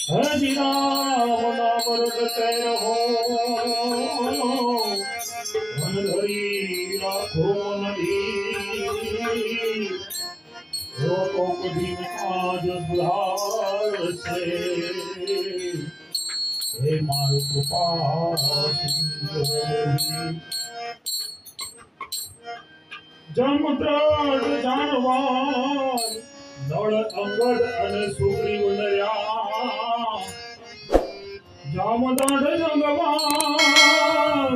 हरि राम नाम रटते रहो मन धरी राखो नदी लोगों को दिन आज सुधार से हे मारो कृपा सिंधु जमद्रद जानवार नळ अंगद અને સુગ્રીવ નર્યા જામદાઢ જંગમાં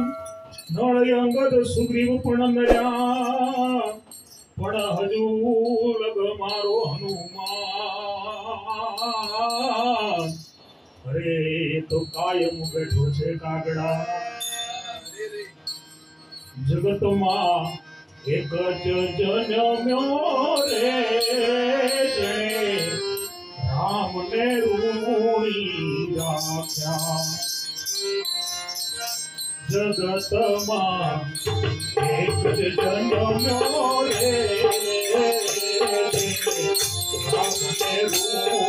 નળ અંગદ સુગ્રીવ પણ નર્યા પણ હજુ લગ મારો હનુમાન અરે તો કાયમ બેઠો છે કાગડા જગતમાં एक जन्म्यो रे जने राम ने रूणी राख्या जगत मां एक जन्म्यो रे राम ने रूणी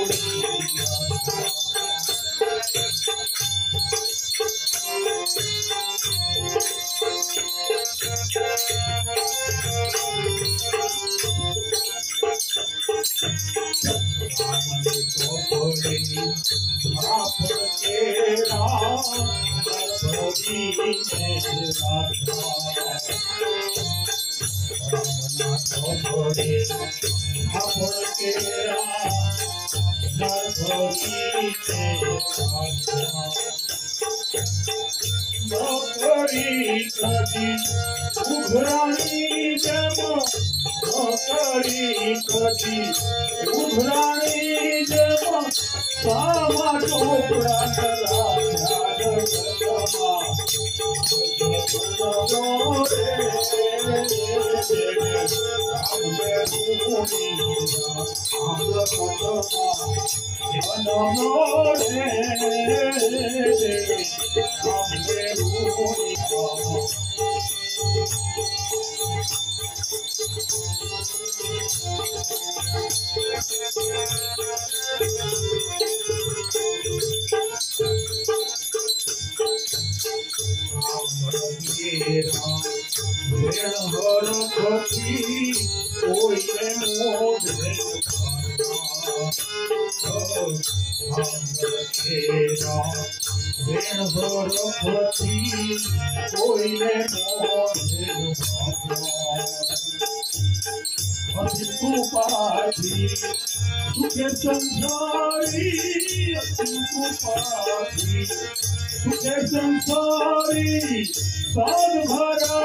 उघराणी जब नौकरी कभी उघराणी जब सामा टोपड़ा सुखे संसारी सुखे संसारी साध भरा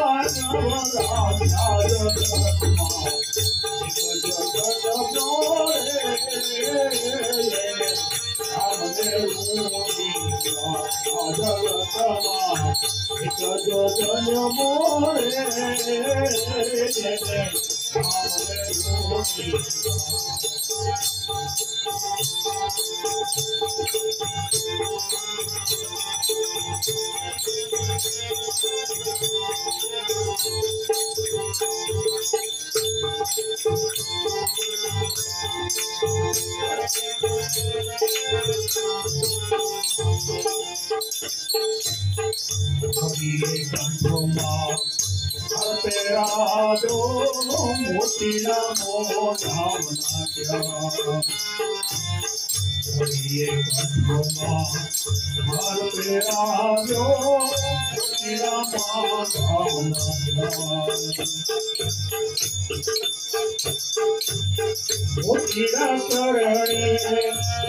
तेरा दो मोती नामो धामना क्या ये बंधुमा हर तेरा दो मोती नामो धामना मोतीरा करणी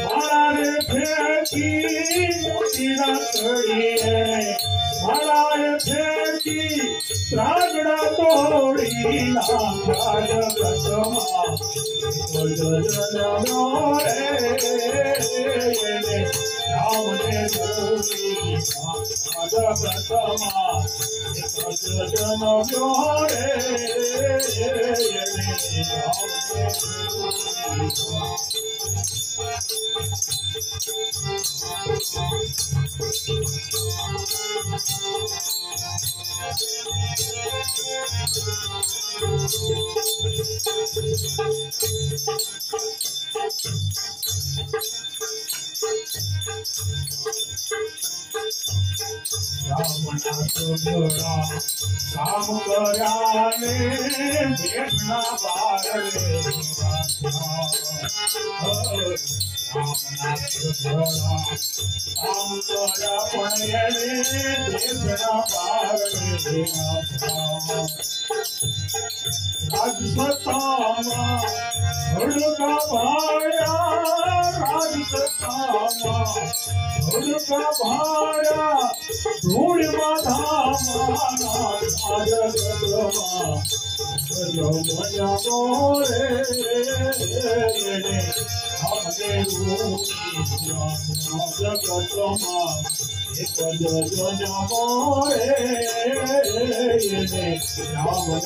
मारा रे फेंकी मोतीरा करणी मारा रे फेंकी रागड़ा तोड़ी नागा जगतमा जन मोरे राम ने तोड़ी जगतमा जन मोरे रामना सुगरा काम कराने भेटना बारले रामना सुगरा काम करा पणयने भेटना बारले राजसत्तामा हुडका भाया राजसत्तामा हुडका भाया धूल माधामा राजगतमा जो मजा मोरे हमने रूपिया राजगतमा एक जो मोरे हमने रूपिया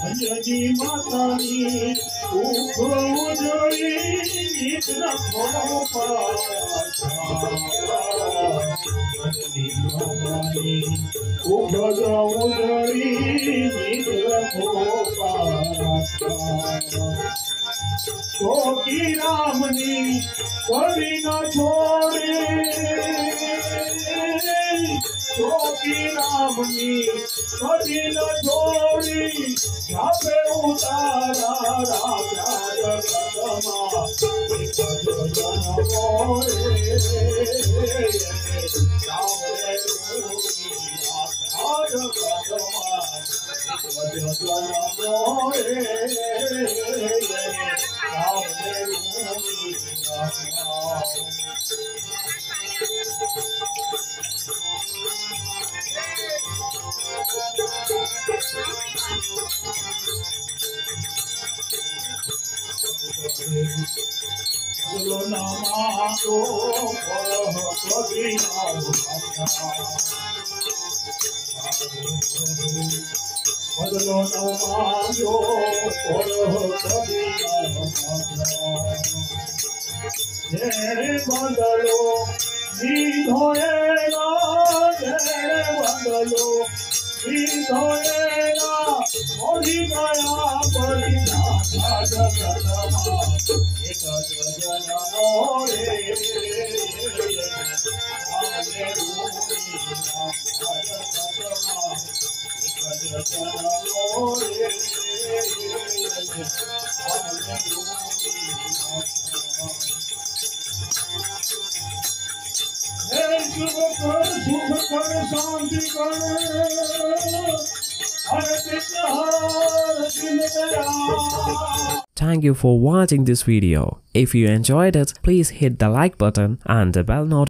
अंजनी मातानी उजड़ी गीत रखो अंजनी मातानी उजड़ी गीत रखो तो की रामनी कभी न छोड़े की रामनी कभी न छोड़ी पे उतारा राजा जगदमा जन मोरे जगदमा जन मोरे बोलो नामा तो कभी ना बदलो नामा जो कभी ना बदलो धोएगा बदलो धोएगा मोदी गया बड़ी जगदमा एक जन मोरे हमने रूपिया जगदमा एक जन मोरे हमने रूपिया शुभ कर शांति कर Thank you for watching this video. If you enjoyed it, please hit the like button and the bell notification.